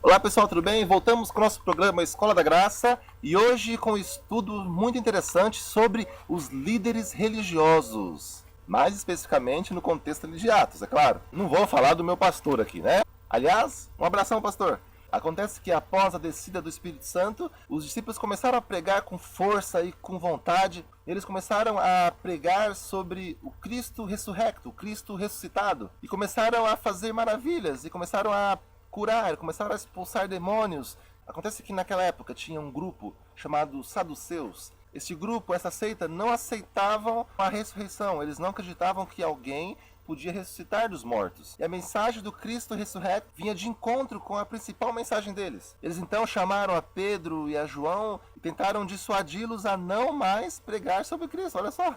Olá pessoal, tudo bem? Voltamos com o nosso programa Escola da Graça e hoje com um estudo muito interessante sobre os líderes religiosos. Mais especificamente no contexto ali de Atos, é claro. Não vou falar do meu pastor aqui, né? Aliás, um abração, pastor. Acontece que após a descida do Espírito Santo, os discípulos começaram a pregar com força e com vontade. Eles começaram a pregar sobre o Cristo ressurrecto, o Cristo ressuscitado. E começaram a fazer maravilhas, e começaram a curar, começaram a expulsar demônios. Acontece que naquela época tinha um grupo chamado Saduceus. Este grupo, essa seita, não aceitavam a ressurreição. Eles não acreditavam que alguém podia ressuscitar dos mortos. E a mensagem do Cristo ressurreto vinha de encontro com a principal mensagem deles. Eles então chamaram a Pedro e a João e tentaram dissuadi-los a não mais pregar sobre Cristo. Olha só,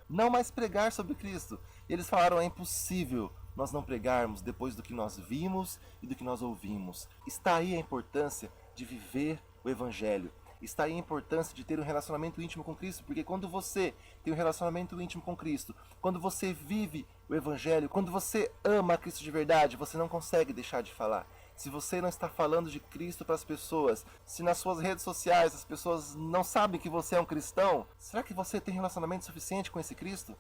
não mais pregar sobre Cristo. E eles falaram: é impossível nós não pregarmos depois do que nós vimos e do que nós ouvimos. Está aí a importância de viver o Evangelho. Está aí a importância de ter um relacionamento íntimo com Cristo, porque quando você tem um relacionamento íntimo com Cristo, quando você vive o Evangelho, quando você ama Cristo de verdade, você não consegue deixar de falar. Se você não está falando de Cristo para as pessoas, se nas suas redes sociais as pessoas não sabem que você é um cristão, será que você tem relacionamento suficiente com esse Cristo?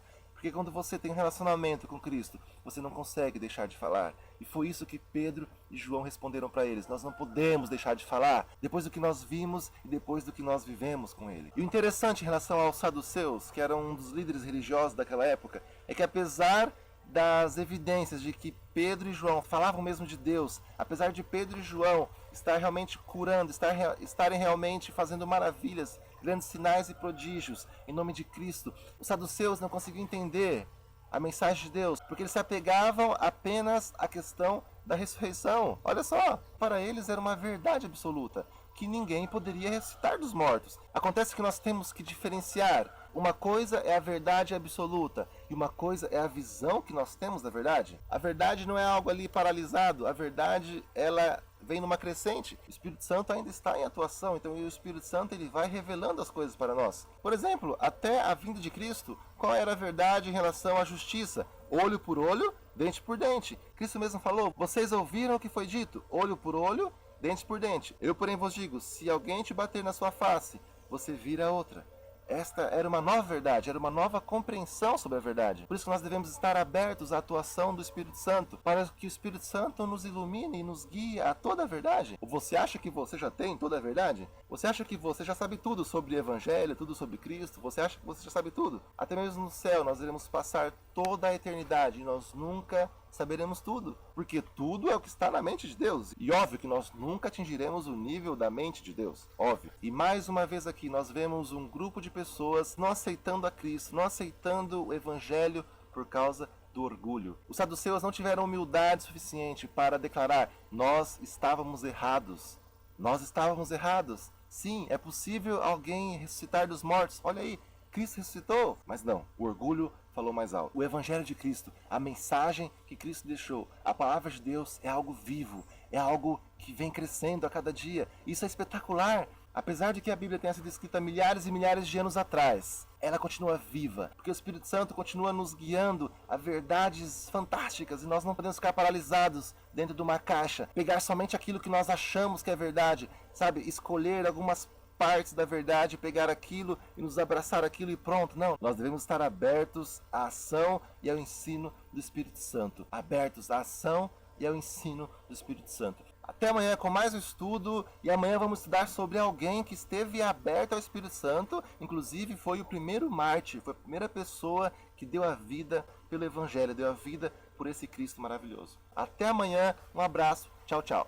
Porque quando você tem um relacionamento com Cristo, você não consegue deixar de falar. E foi isso que Pedro e João responderam para eles. Nós não podemos deixar de falar depois do que nós vimos e depois do que nós vivemos com ele. E o interessante em relação aos saduceus, que eram um dos líderes religiosos daquela época, é que apesar das evidências de que Pedro e João falavam mesmo de Deus, apesar de Pedro e João estar realmente curando, estarem realmente fazendo maravilhas, grandes sinais e prodígios em nome de Cristo, os saduceus não conseguiam entender a mensagem de Deus, porque eles se apegavam apenas à questão da ressurreição. Olha só, para eles era uma verdade absoluta, que ninguém poderia ressuscitar dos mortos. Acontece que nós temos que diferenciar. Uma coisa é a verdade absoluta e uma coisa é a visão que nós temos da verdade. A verdade não é algo ali paralisado, a verdade ela vem numa crescente. O Espírito Santo ainda está em atuação, então o Espírito Santo ele vai revelando as coisas para nós. Por exemplo, até a vinda de Cristo, qual era a verdade em relação à justiça? Olho por olho, dente por dente. Cristo mesmo falou: vocês ouviram o que foi dito? Olho por olho, dente por dente. Eu, porém, vos digo: se alguém te bater na sua face, você vira outra. Esta era uma nova verdade, era uma nova compreensão sobre a verdade. Por isso que nós devemos estar abertos à atuação do Espírito Santo, para que o Espírito Santo nos ilumine e nos guie a toda a verdade. Ou você acha que você já tem toda a verdade? Você acha que você já sabe tudo sobre o Evangelho, tudo sobre Cristo? Você acha que você já sabe tudo? Até mesmo no céu nós iremos passar toda a eternidade e nós nunca saberemos tudo, porque tudo é o que está na mente de Deus. E óbvio que nós nunca atingiremos o nível da mente de Deus, óbvio. E mais uma vez aqui nós vemos um grupo de pessoas não aceitando a Cristo, não aceitando o Evangelho por causa do orgulho. Os saduceus não tiveram humildade suficiente para declarar: nós estávamos errados. Nós estávamos errados. Sim, é possível alguém ressuscitar dos mortos. Olha aí, Cristo ressuscitou. Mas não, o orgulho falou mais alto. O Evangelho de Cristo, a mensagem que Cristo deixou, a palavra de Deus é algo vivo, é algo que vem crescendo a cada dia. Isso é espetacular. Apesar de que a Bíblia tenha sido escrita milhares e milhares de anos atrás, ela continua viva, porque o Espírito Santo continua nos guiando a verdades fantásticas e nós não podemos ficar paralisados dentro de uma caixa, pegar somente aquilo que nós achamos que é verdade, sabe? Escolher algumas partes da verdade, pegar aquilo e nos abraçar aquilo e pronto. Não, nós devemos estar abertos à ação e ao ensino do Espírito Santo. Abertos à ação e ao ensino do Espírito Santo. Até amanhã com mais um estudo, e amanhã vamos estudar sobre alguém que esteve aberto ao Espírito Santo, inclusive foi o primeiro mártir, foi a primeira pessoa que deu a vida pelo Evangelho, deu a vida por esse Cristo maravilhoso. Até amanhã, um abraço, tchau, tchau.